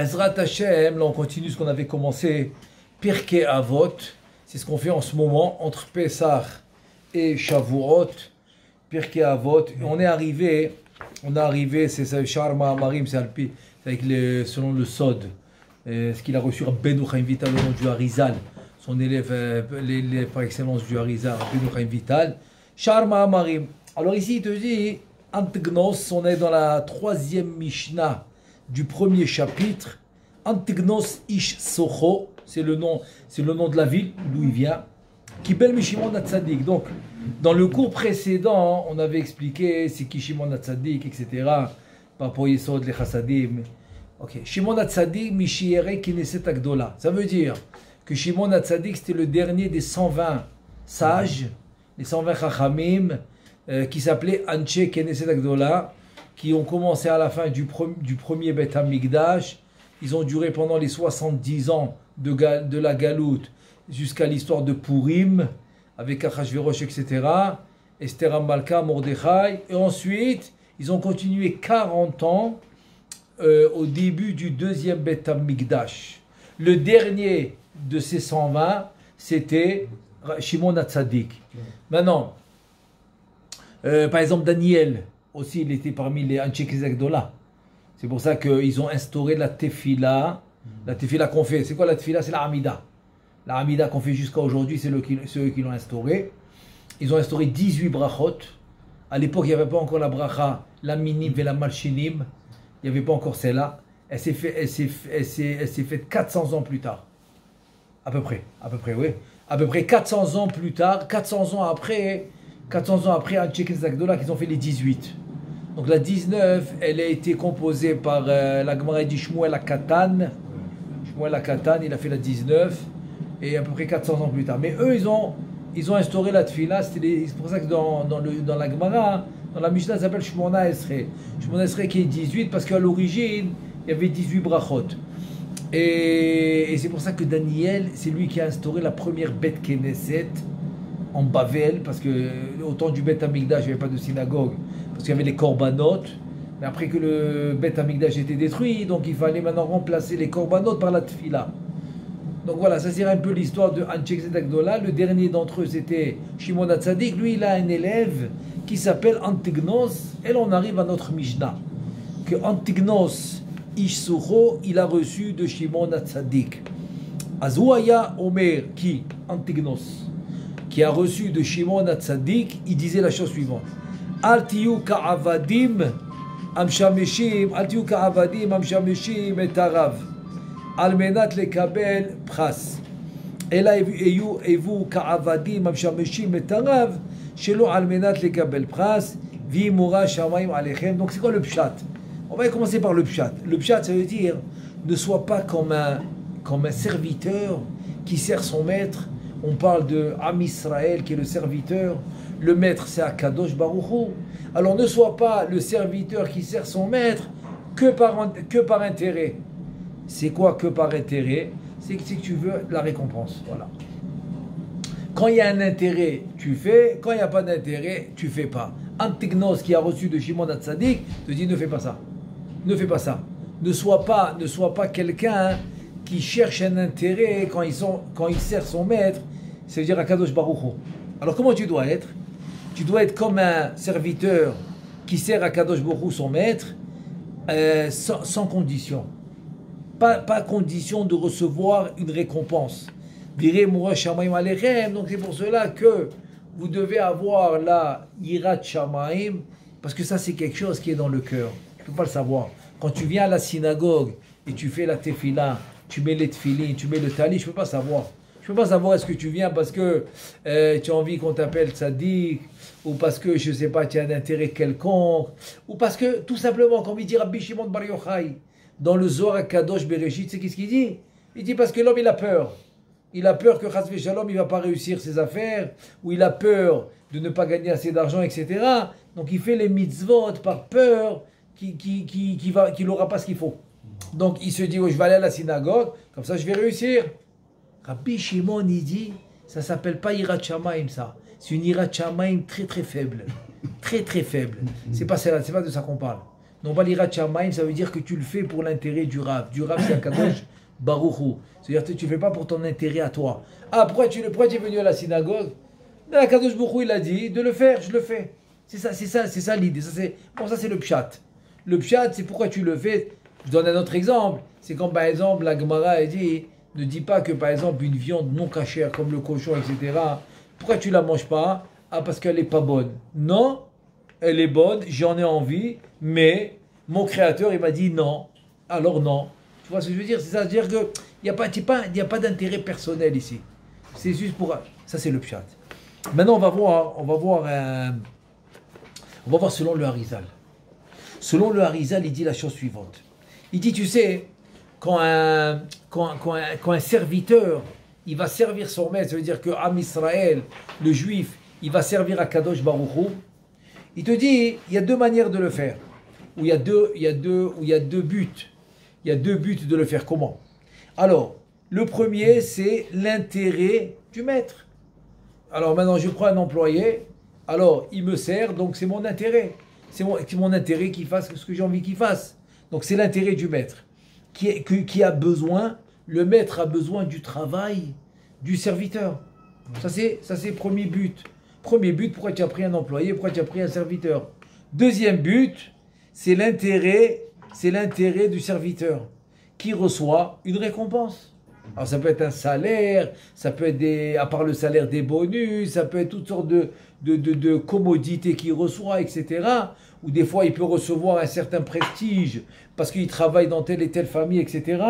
Ezrat Hashem, là on continue ce qu'on avait commencé, Pirkei Avot, c'est ce qu'on fait en ce moment entre Pessah et Shavuot, Pirkei Avot. On est arrivé, c'est ça, Sharma Marim, c'est avec selon le Sod, ce qu'il a reçu Rabbeinu Chaim Vital au nom du Harizal, son élève, l'élève par excellence du Harizal, Rabbeinu Chaim Vital, Sharma Marim. Alors ici il te dit, Antignos, on est dans la troisième Mishnah du premier chapitre. Antignos Ish Socho, c'est le nom de la ville d'où il vient. Kibel Mishimon Hatzadik. Donc, dans le cours précédent, on avait expliqué c'est qui Shimon Hatzadik, etc. Par rapport à Yesod, les Chassadim. Ok. Shimon Hatzadik, Mishiere Kineset Agdola. Ça veut dire que Shimon Hatzadik, c'était le dernier des 120 sages, les 120 Chachamim, qui s'appelait Anche Kineset Agdola, qui ont commencé à la fin du premier Beth Hamikdash. Ils ont duré pendant les 70 ans de la Galoute jusqu'à l'histoire de Purim, avec Achashverosh, etc. Esther Amalka, Mordechai. Et ensuite, ils ont continué 40 ans au début du deuxième Beth Hamikdash. Le dernier de ces 120, c'était Shimon Hatzadik. Maintenant, par exemple, Daniel, aussi, il était parmi les Anchek Agdola. C'est pour ça qu'ils ont instauré la tefila. La tefila qu'on fait, c'est quoi la tefila? C'est la Hamida. La Hamida qu'on fait jusqu'à aujourd'hui, c'est eux qui l'ont instauré. Ils ont instauré 18 brachot. À l'époque, il n'y avait pas encore la bracha, la minim et la malchinim. Il n'y avait pas encore celle-là. Elle s'est faite 400 ans plus tard. À peu près, oui. À peu près 400 ans plus tard, 400 ans après, Anchek Agdola, qu'ils ont fait les 18. Donc la 19, elle a été composée par la Gemara dit Shmuel HaKatan. Shmuel HaKatan, il a fait la 19, et à peu près 400 ans plus tard. Mais eux, ils ont instauré la Tfila. C'est pour ça que dans la Gemara, dans la Mishnah, ça s'appelle Shmona Esrei. Shmona Esrei qui est 18, parce qu'à l'origine, il y avait 18 brachot. Et c'est pour ça que Daniel, c'est lui qui a instauré la première Beth Knesset en Bavel, parce que au temps du Beth Hamikdash, il n'y avait pas de synagogue, parce qu'il y avait les korbanot, mais après que le Beth Hamikdash était détruit, donc il fallait maintenant remplacer les korbanot par la tfila. Donc voilà, ça c'est un peu l'histoire de Anchek Agdola. Le dernier d'entre eux c'était Shimon Hatzadik. Lui il a un élève qui s'appelle Antignos, et là on arrive à notre Mishnah, que Antignos Ishsucho, il a reçu de Shimon Hatzadik. Azouaya Omer, qui Antignos, qui a reçu de Shimon Hatzadik, il disait la chose suivante: Al tiyu ka'avadim amshameshim, al tiyu ka'avadim amshameshim et arav, al menat lekabel pras. Ela evu ka'avadim amshameshim et arav, shelo al menat lekabel pras, v'imura shamayim alechem. Donc c'est quoi le pshat? On va commencer par le pshat. Le pshat, ça veut dire ne sois pas comme un serviteur qui sert son maître. On parle de Am Israël qui est le serviteur. Le maître, c'est Akadosh Baruch Hu. Alors ne sois pas le serviteur qui sert son maître que par intérêt. C'est quoi que par intérêt? C'est que tu veux la récompense. Voilà. Quand il y a un intérêt, tu fais. Quand il n'y a pas d'intérêt, tu ne fais pas. Antignos qui a reçu de Shimon Hatzadik te dit ne fais pas ça. Ne fais pas ça. Ne sois pas quelqu'un qui cherche un intérêt quand il sert son maître, c'est-à-dire Akadosh Baruch Hu. Alors comment tu dois être? Tu dois être comme un serviteur qui sert Akadosh Baruch Hu, son maître, sans condition. Pas condition de recevoir une récompense. Donc c'est pour cela que vous devez avoir la Yirat Shamayim, parce que ça c'est quelque chose qui est dans le cœur. Tu ne peux pas le savoir. Quand tu viens à la synagogue et tu fais la tefila, tu mets les tefilines, tu mets le tali, je ne peux pas savoir. Je ne peux pas savoir est-ce que tu viens parce que tu as envie qu'on t'appelle tzaddik, ou parce que, je ne sais pas, tu as un intérêt quelconque, ou parce que, tout simplement, comme il dit Rabbi Shimon Bar Yochai, dans le Zohar Kadosh Bereshit, c'est qu'est-ce qu'il dit? Il dit parce que l'homme, il a peur. Il a peur que Chas Veshalom, il ne va pas réussir ses affaires, ou il a peur de ne pas gagner assez d'argent, etc. Donc il fait les mitzvot par peur qu'il n'aura pas ce qu'il faut. Donc il se dit, oh, je vais aller à la synagogue, comme ça je vais réussir. Rabbi Shimon, il dit, ça ne s'appelle pas Yirat Shamayim, ça. C'est une Yirat Shamayim très très faible. Très très faible. C'est pas de ça qu'on parle. Non, pas l'Irat Shamaim, ça veut dire que tu le fais pour l'intérêt du Rav. Du Rav, c'est Akadosh Baruch Hu. C'est-à-dire que tu ne le fais pas pour ton intérêt à toi. Ah, pourquoi tu es venu à la synagogue? Akadosh Baruch Hu, il a dit de le faire, je le fais. C'est ça l'idée. Ça, c'est le pshat. Le pshat, c'est pourquoi tu le fais. Je donne un autre exemple. C'est quand, par exemple, la Gemara dit, ne dis pas que, par exemple, une viande non cachère, comme le cochon, etc., pourquoi tu ne la manges pas? Ah, parce qu'elle n'est pas bonne. Non, elle est bonne, j'en ai envie, mais mon créateur, il m'a dit non. Alors non. Tu vois ce que je veux dire? C'est-à-dire qu'il n'y a pas d'intérêt personnel ici. C'est juste pour... Ça, c'est le pshat. Maintenant, on va voir selon le Harizal. Selon le Harizal, il dit la chose suivante. Il dit, tu sais, quand un serviteur, il va servir son maître, ça veut dire que Am Israël, le juif, il va servir à Kadosh Baruch Hu. Il te dit, il y a deux manières de le faire. Il y a deux buts. Il y a deux buts de le faire. Comment? Alors, le premier, c'est l'intérêt du maître. Alors maintenant, je prends un employé, alors il me sert, donc c'est mon intérêt. C'est mon intérêt qu'il fasse ce que j'ai envie qu'il fasse. Donc c'est l'intérêt du maître. Qui a besoin, le maître a besoin du travail du serviteur. Ça c'est le premier but. Premier but, pourquoi tu as pris un employé, pourquoi tu as pris un serviteur. Deuxième but, c'est l'intérêt du serviteur qui reçoit une récompense. Alors ça peut être un salaire, ça peut être à part le salaire des bonus, ça peut être toutes sortes de commodités qu'il reçoit, etc. Ou des fois il peut recevoir un certain prestige parce qu'il travaille dans telle et telle famille, etc.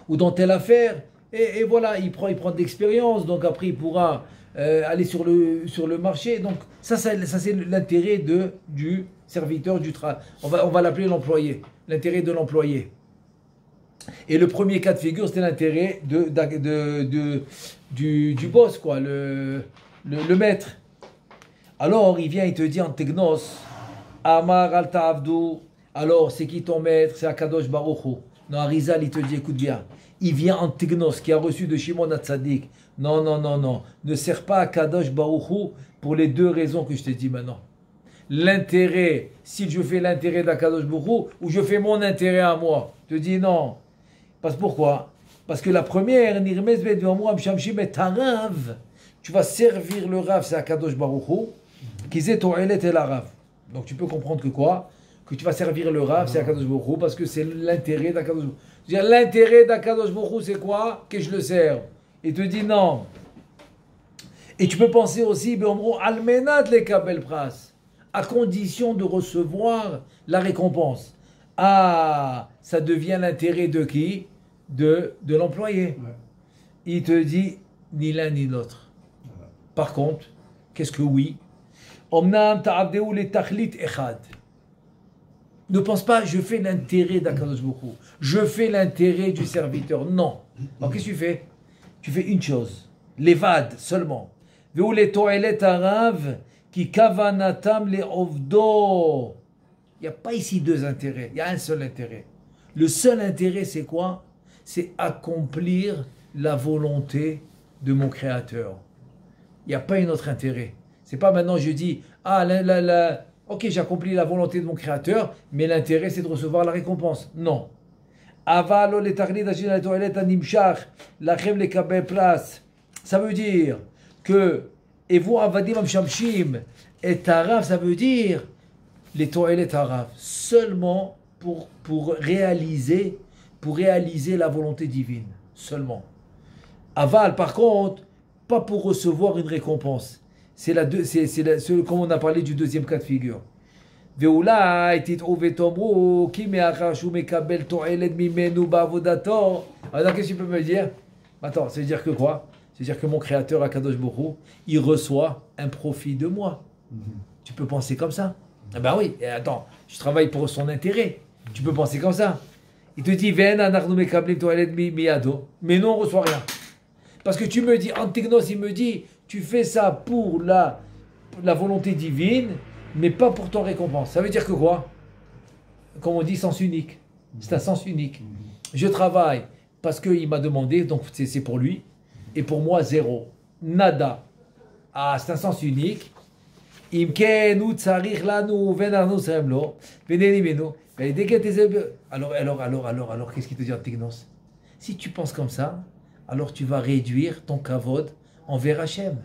Ou dans telle affaire. Et voilà, il prend de l'expérience, donc après il pourra aller sur le marché. Donc ça c'est l'intérêt du serviteur du travail. On va l'appeler l'employé, l'intérêt de l'employé. Et le premier cas de figure, c'était l'intérêt du boss, quoi, le maître. Alors, il vient, il te dit en Tegnos, Amar al ta'avdu, alors c'est qui ton maître? C'est Akadosh Baruch Hu. Non, Arizal, il te dit, écoute bien, il vient en Tegnos, qui a reçu de Shimon HaTzadik. Non, ne sers pas Akadosh Baruch Hu pour les deux raisons que je t'ai dit maintenant. L'intérêt, si je fais l'intérêt d'Akadosh Baruch Hu, ou je fais mon intérêt à moi. Je te dis non. Pourquoi? Parce que la première, tu vas servir le Rav, c'est Akadosh Baruch Hu, qui zé to'elet el Rav. Donc tu peux comprendre que quoi? Que tu vas servir le Rav, c'est Akadosh Baruch Hu, parce que c'est l'intérêt d'Akadosh Baruch Hu. L'intérêt d'Akadosh Baruch Hu, c'est quoi? Que je le serve. Il te dit non. Et tu peux penser aussi, almenat le kabel pras, à condition de recevoir la récompense. Ah, ça devient l'intérêt de qui? De l'employé. Ouais. Il te dit ni l'un ni l'autre. Voilà. Par contre, qu'est-ce que oui? Ne pense pas, je fais l'intérêt d'Akadosh Baruch Hu. Je fais l'intérêt du serviteur. Non. Alors qu'est-ce que tu fais? Tu fais une chose. L'évade seulement. Veu les toilettes araves qui kavanatam les ovdo. Il n'y a pas ici deux intérêts, il y a un seul intérêt. Le seul intérêt, c'est quoi? C'est accomplir la volonté de mon Créateur. Il n'y a pas un autre intérêt. C'est pas maintenant je dis, ok, j'ai accompli la volonté de mon Créateur, mais l'intérêt, c'est de recevoir la récompense. Non. Ça veut dire que, et vous, avadim shamshim, et taraf, ça veut dire les toilettes arabes, seulement pour réaliser la volonté divine, seulement. Aval, par contre, pas pour recevoir une récompense. C'est comme on a parlé du deuxième cas de figure. Alors qu'est-ce que tu peux me dire? Attends, ça veut dire que quoi? C'est-à-dire que mon créateur, Akadosh Baruch Hu, il reçoit un profit de moi. Tu peux penser comme ça? Ah ben oui, et attends, je travaille pour son intérêt. Tu peux penser comme ça. Il te dit, mais non, on ne reçoit rien. Parce que tu me dis, Antignos, il me dit, tu fais ça pour la volonté divine, mais pas pour ton récompense. Ça veut dire que quoi? Comme on dit, sens unique. C'est un sens unique. Je travaille parce qu'il m'a demandé, donc c'est pour lui, et pour moi, zéro. Nada. Ah, c'est un sens unique. Imken ou tsarich lanu venarnu seremlo venenimenu. Alors, qu'est-ce qu'il te dit en Tignos? Si tu penses comme ça, alors tu vas réduire ton kavod envers Hachem.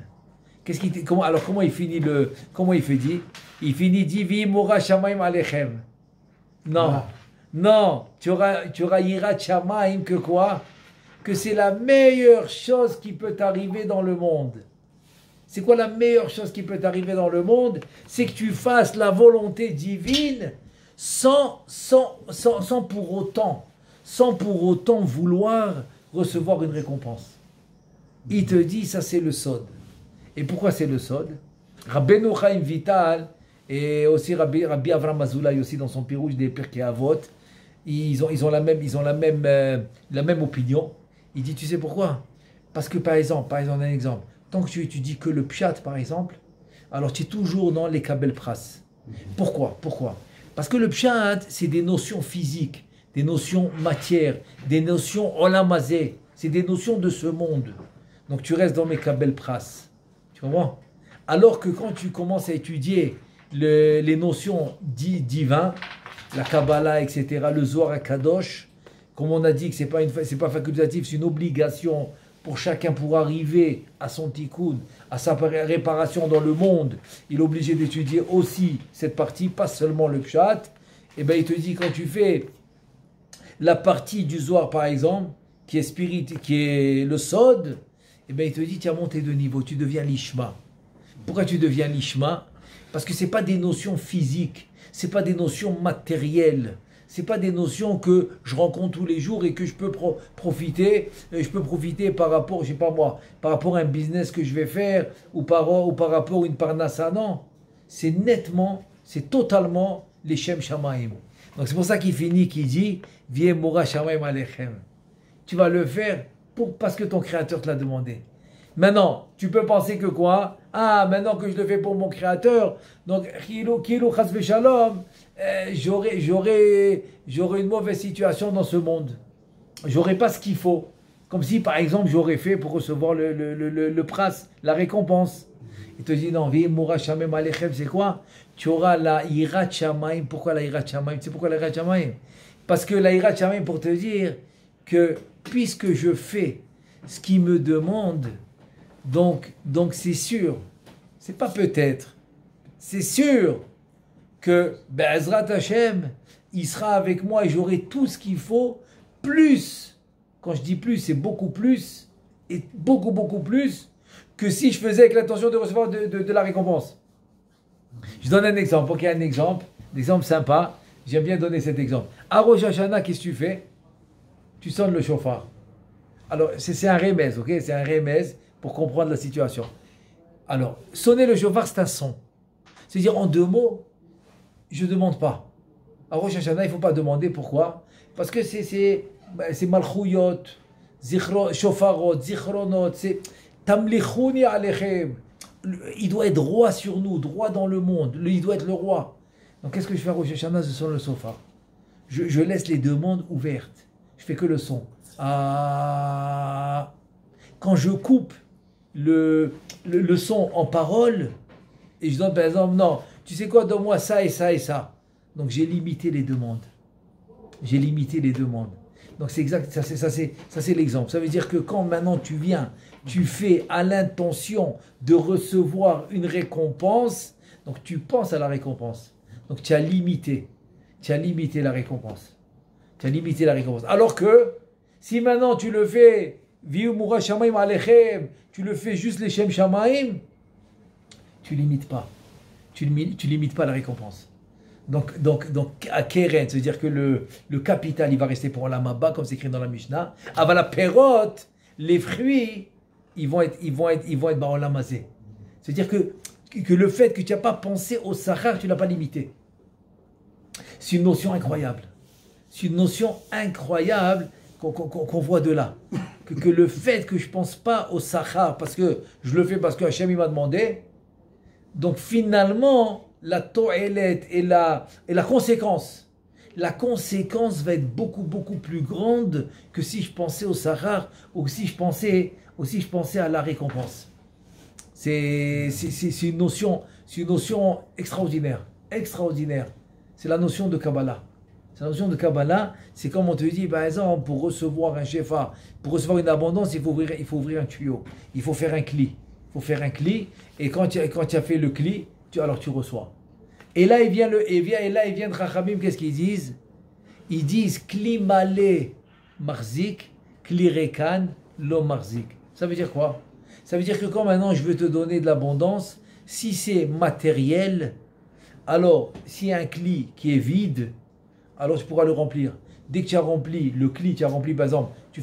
Comment il finit comment il fait dit? Il finit dit mora shamaim alechem. Non, non, tu auras yirat shamaim que quoi? Que c'est la meilleure chose qui peut t'arriver dans le monde. C'est quoi la meilleure chose qui peut t'arriver dans le monde? C'est que tu fasses la volonté divine sans pour autant vouloir recevoir une récompense. Il te dit, ça c'est le sod. Et pourquoi c'est le sod? Rabbeinu Chaim Vital et aussi Rabbi Avram Azoulay aussi dans son Pirouche des Pirkei Avot, ils ont la même opinion. Il dit, tu sais pourquoi? Parce que par exemple, un exemple, tant que tu étudies que le pshat par exemple, alors tu es toujours dans les kabel pras. Pourquoi? Parce que le pshat, c'est des notions physiques, des notions matières, des notions olamazé, c'est des notions de ce monde. Donc tu restes dans mes kabel pras. Tu comprends? Alors que quand tu commences à étudier les notions divines, la Kabbalah, etc., le Zohar HaKadosh, comme on a dit que c'est pas facultatif, c'est une obligation pour chacun pour arriver à son tikkun, à sa réparation dans le monde, il est obligé d'étudier aussi cette partie, pas seulement le pshat. Et bien il te dit, quand tu fais la partie du Zohar par exemple, qui est le Sod, et bien il te dit, tu as monté de niveau, tu deviens l'Ishma. Pourquoi tu deviens l'Ishma? Parce que ce n'est pas des notions physiques, ce n'est pas des notions matérielles, ce n'est pas des notions que je rencontre tous les jours et que je peux profiter. Je peux profiter par rapport, je sais pas moi, par rapport à un business que je vais faire ou par rapport à une parnassa. Non, c'est totalement les Shem Shamaim. Donc c'est pour ça qu'il finit, qu'il dit, Vie Mora Shamaim Alechem. Tu vas le faire parce que ton Créateur te l'a demandé. Maintenant, tu peux penser que quoi? Ah, maintenant que je le fais pour mon Créateur, donc, Kilo Chas Shalom, j'aurai une mauvaise situation dans ce monde. J'aurai pas ce qu'il faut. Comme si, par exemple, j'aurais fait pour recevoir le pras, la récompense. Il te dit, non, Moura Shamem Alechem, c'est quoi? Tu auras la Hirat Shamaim. Pourquoi la Hirat Shamaim? Tu sais pourquoi la Hirat Shamaim? Parce que la Hirat Shamaim, pour te dire que, puisque je fais ce qu'il me demande, donc c'est sûr, c'est pas peut-être, c'est sûr que Be'ezrat Hashem, il sera avec moi et j'aurai tout ce qu'il faut, plus, quand je dis plus, c'est beaucoup plus, et beaucoup plus, que si je faisais avec l'intention de recevoir de la récompense. Je donne un exemple, ok, un exemple sympa, j'aime bien donner cet exemple. À Rosh Hashanah, qu'est-ce que tu fais? Tu sonnes le chauffard. Alors, c'est un remez, ok? C'est un remez pour comprendre la situation. Alors, sonner le chauffard, c'est un son. C'est-à-dire, en deux mots, je ne demande pas. À Rosh Hashanah, il ne faut pas demander. Pourquoi? Parce que c'est malchouyot, shofarot, zichronot, c'est tamlichouni alechem. Il doit être roi sur nous, droit dans le monde. Il doit être le roi. Donc, qu'est-ce que je fais à Rosh Hashanah? Je sonne le chauffard. Je laisse les demandes ouvertes. Je fais que le son. Ah. Quand je coupe le son en parole, et je donne par exemple, non, tu sais quoi, donne-moi ça et ça et ça. Donc j'ai limité les demandes. Donc c'est exact, ça c'est l'exemple. Ça veut dire que quand maintenant tu viens, tu fais à l'intention de recevoir une récompense, donc tu penses à la récompense. Donc tu as limité la récompense. Alors que, si maintenant tu le fais, Viumura Shamaim Alechem, tu le fais juste les Shem Shamaim, tu limites pas. Tu limites pas la récompense. Donc à Keren, c'est-à-dire que le capital, il va rester pour la Maba, comme c'est écrit dans la Mishnah. Avant la Perot, les fruits, ils vont être Baolamazé. C'est-à-dire que le fait que tu n'as pas pensé au Sahar, tu ne l'as pas limité. C'est une notion incroyable. C'est une notion incroyable qu'on voit de là. Que le fait que je ne pense pas au Sahar, parce que je le fais parce que Hachem m'a demandé, donc finalement, la to'elet et la conséquence va être beaucoup plus grande que si je pensais au Sahar ou si je pensais à la récompense. C'est une notion C'est une notion extraordinaire. Extraordinaire. C'est la notion de Kabbalah. C'est la notion de Kabbalah, c'est comme on te dit, par exemple, pour recevoir un shefa, pour recevoir une abondance, il faut ouvrir un tuyau. Il faut faire un cli. Il faut faire un cli. Et quand tu as fait le cli, alors tu reçois. Et là, il vient de Rachamim, qu'est-ce qu'ils disent? Ils disent Kli male marzik, Kli rekan lo marzik. Ça veut dire quoi? Ça veut dire que quand maintenant je veux te donner de l'abondance, si c'est matériel, alors s'il y a un cli qui est vide, alors tu pourras le remplir. Dès que tu as rempli le cli, tu as rempli par exemple, tu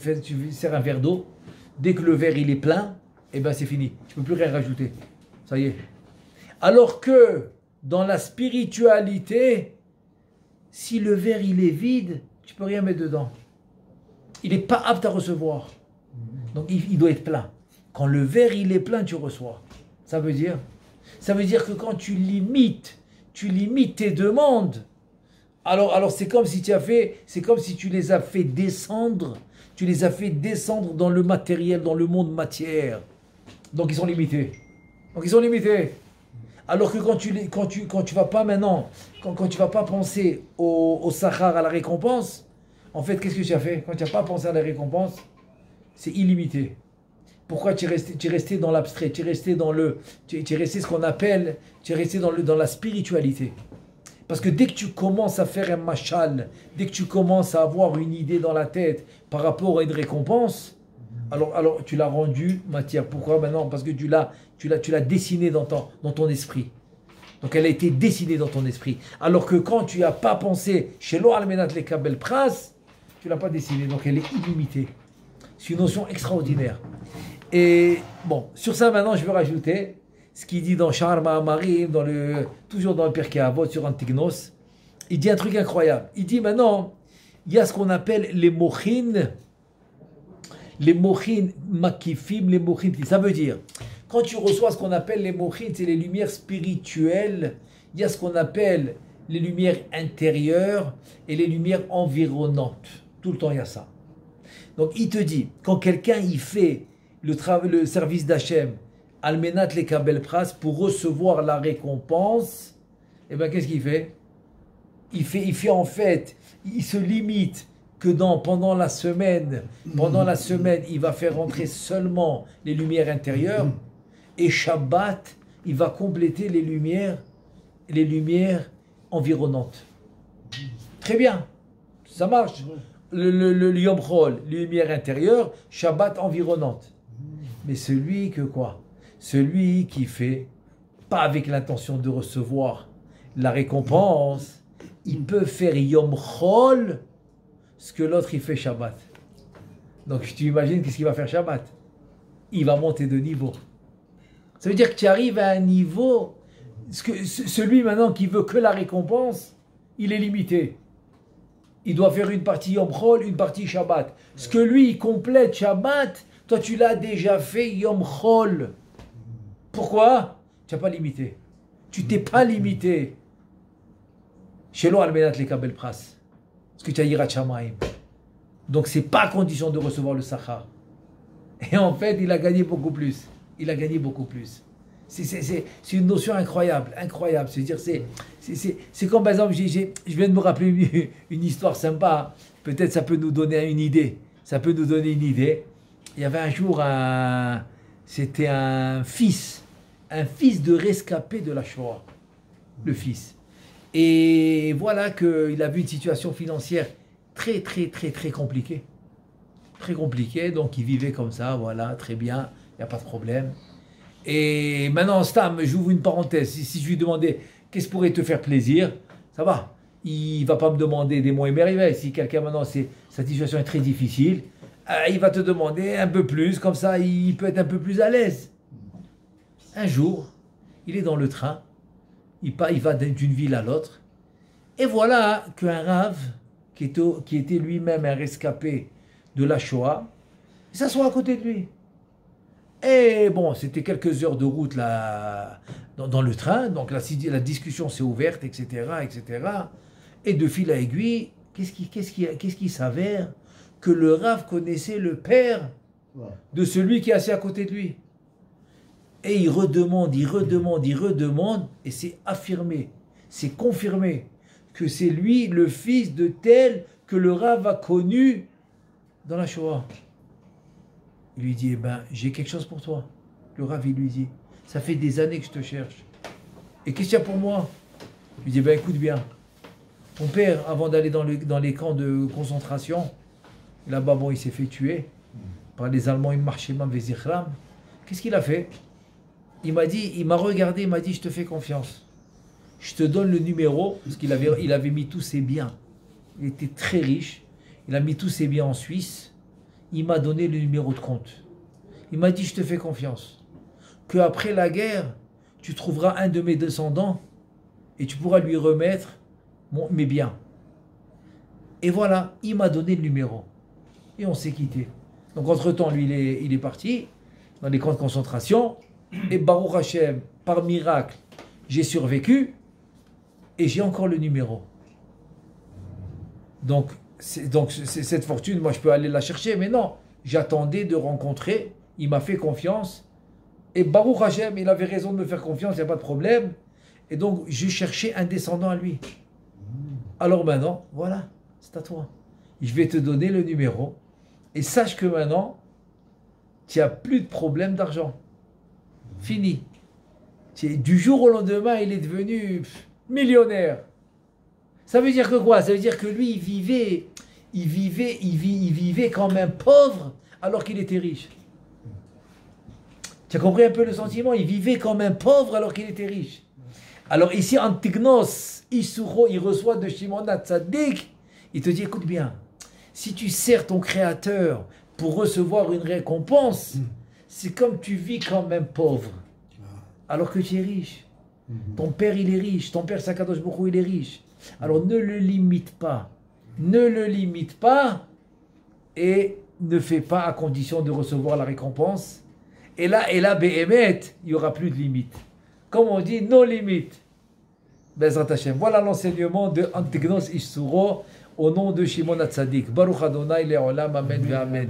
sers un verre d'eau, dès que le verre il est plein, et ben c'est fini. Tu ne peux plus rien rajouter. Ça y est. Alors que dans la spiritualité, si le verre il est vide, tu ne peux rien mettre dedans. Il n'est pas apte à recevoir. Donc il doit être plein. Quand le verre il est plein, tu reçois. Ça veut dire que quand tu limites tes demandes, alors c'est comme si tu les as fait descendre, dans le matériel, dans le monde matière. Donc ils sont limités. Alors que quand tu vas pas maintenant, quand tu vas pas penser au sahar, à la récompense, en fait, qu'est-ce que tu as fait? Quand tu n'as pas pensé à la récompense, c'est illimité. Pourquoi tu es resté dans l'abstrait, tu es resté dans ce qu'on appelle, tu es resté dans la spiritualité. Parce que dès que tu commences à faire un machal, dès que tu commences à avoir une idée dans la tête par rapport à une récompense, alors tu l'as rendu matière. Pourquoi maintenant? Parce que tu l'as dessinée dans ton esprit. Donc elle a été dessinée dans ton esprit. Alors que quand tu n'as pas pensé chez l'Oalmenat le Kabel Pras, tu ne l'as pas dessinée. Donc elle est illimitée. C'est une notion extraordinaire. Et bon, sur ça maintenant je veux rajouter ce qu'il dit dans Sha'ar Ma'amarim, toujours dans le Pirkei Avot sur Antignos. Il dit un truc incroyable. Il dit maintenant, il y a ce qu'on appelle les mochin makifim, les mochin. Ça veut dire, quand tu reçois ce qu'on appelle les mochin, c'est les lumières spirituelles. Il y a ce qu'on appelle les lumières intérieures et les lumières environnantes. Tout le temps il y a ça. Donc il te dit, quand quelqu'un il fait le service d'Hachem, Almenat le Kabel Pras, pour recevoir la récompense, et bien qu'est-ce qu'il fait? Il fait en fait, il se limite que pendant la semaine, il va faire rentrer seulement les lumières intérieures, et Shabbat, il va compléter les lumières environnantes. Très bien, ça marche. Le Yom Chol, lumière intérieure, Shabbat environnante. Mais celui qui fait pas avec l'intention de recevoir la récompense, il peut faire Yom Chol ce que l'autre il fait Shabbat. Donc tu imagines qu'est-ce qu'il va faire Shabbat? Il va monter de niveau. Ça veut dire que tu arrives à un niveau, celui maintenant qui veut que la récompense, il est limité. Il doit faire une partie Yom Chol, une partie Shabbat. Ce que lui, il complète Shabbat, toi tu l'as déjà fait Yom Chol. Pourquoi? Tu n'as pas limité. Tu t'es pas limité. Chez l'Oalmenat le Kabel Pras. Parce que tu as Yirat Shamayim. Donc c'est pas condition de recevoir le Sachar. Et en fait, il a gagné beaucoup plus. C'est une notion incroyable. C'est-à-dire, c'est comme par exemple, je viens de me rappeler une histoire sympa. Peut-être ça peut nous donner une idée. Il y avait un jour c'était un fils de rescapé de la Shoah. Le fils. Et voilà qu'il a vu une situation financière très, très, très, très compliquée. Très compliquée. Donc il vivait comme ça, voilà, très bien, il n'y a pas de problème. Et maintenant, Stam, j'ouvre une parenthèse. Si je lui demandais qu'est-ce qui pourrait te faire plaisir, ça va. Il ne va pas me demander des mots et merveilles. Si quelqu'un maintenant, sa situation est très difficile, il va te demander un peu plus, comme ça, il peut être un peu plus à l'aise. Un jour, il est dans le train, il va d'une ville à l'autre, et voilà qu'un rave, qui était lui-même un rescapé de la Shoah, s'assoit à côté de lui. Et bon, c'était quelques heures de route là, dans le train, donc la discussion s'est ouverte, etc., etc. Et de fil à aiguille, qu'est-ce qui s'avère? Que le Rav connaissait le père de celui qui est assis à côté de lui. Et il redemande, et c'est affirmé, c'est confirmé que c'est lui le fils de tel que le Rav a connu dans la Shoah. Il lui dit, eh ben, j'ai quelque chose pour toi. Le Rav, il lui dit, ça fait des années que je te cherche. Et qu'est-ce qu'il y a pour moi? Il lui dit, ben écoute bien, ton père, avant d'aller dans les camps de concentration, là-bas, bon, il s'est fait tuer par les Allemands, Immarchemam Vezichram. Qu'est-ce qu'il a fait? Il m'a regardé, il m'a dit, je te fais confiance. Je te donne le numéro, parce qu'il avait mis tous ses biens. Il était très riche. Il a mis tous ses biens en Suisse. Il m'a donné le numéro de compte. Il m'a dit, je te fais confiance. Qu'après la guerre, tu trouveras un de mes descendants et tu pourras lui remettre mes biens. Et voilà, il m'a donné le numéro. Et on s'est quitté. Donc entre-temps, lui, il est parti dans les camps de concentration. Et Baruch Hashem, par miracle, j'ai survécu et j'ai encore le numéro. Donc cette fortune, moi je peux aller la chercher, mais non, j'attendais de rencontrer, il m'a fait confiance, et Baruch Hashem, il avait raison de me faire confiance, il n'y a pas de problème, et donc j'ai cherché un descendant à lui. Alors maintenant, voilà, c'est à toi. Je vais te donner le numéro, et sache que maintenant, tu n'as plus de problème d'argent. Fini. Du jour au lendemain, il est devenu millionnaire. Ça veut dire que quoi? Ça veut dire que lui, il vivait quand même pauvre alors qu'il était riche. Tu as compris un peu le sentiment? Il vivait quand même pauvre alors qu'il était riche. Alors ici, Antignos, Isuro, il reçoit de Shimon HaTzadik, il te dit, écoute bien, si tu sers ton Créateur pour recevoir une récompense, c'est comme tu vis quand même pauvre, alors que tu es riche. Ton père, il est riche. Ton père, Sakadosh Baruch Hu, il est riche. Alors ne le limite pas. Ne le limite pas et ne fais pas à condition de recevoir la récompense. Et là, Behemet, il n'y aura plus de limite. Comme on dit, no limite. Bezrat Hashem. Voilà l'enseignement de Antignos Ishsuro au nom de Shimon HaTzadik. Baruch Adonai Le'olam. Amen ve Amen.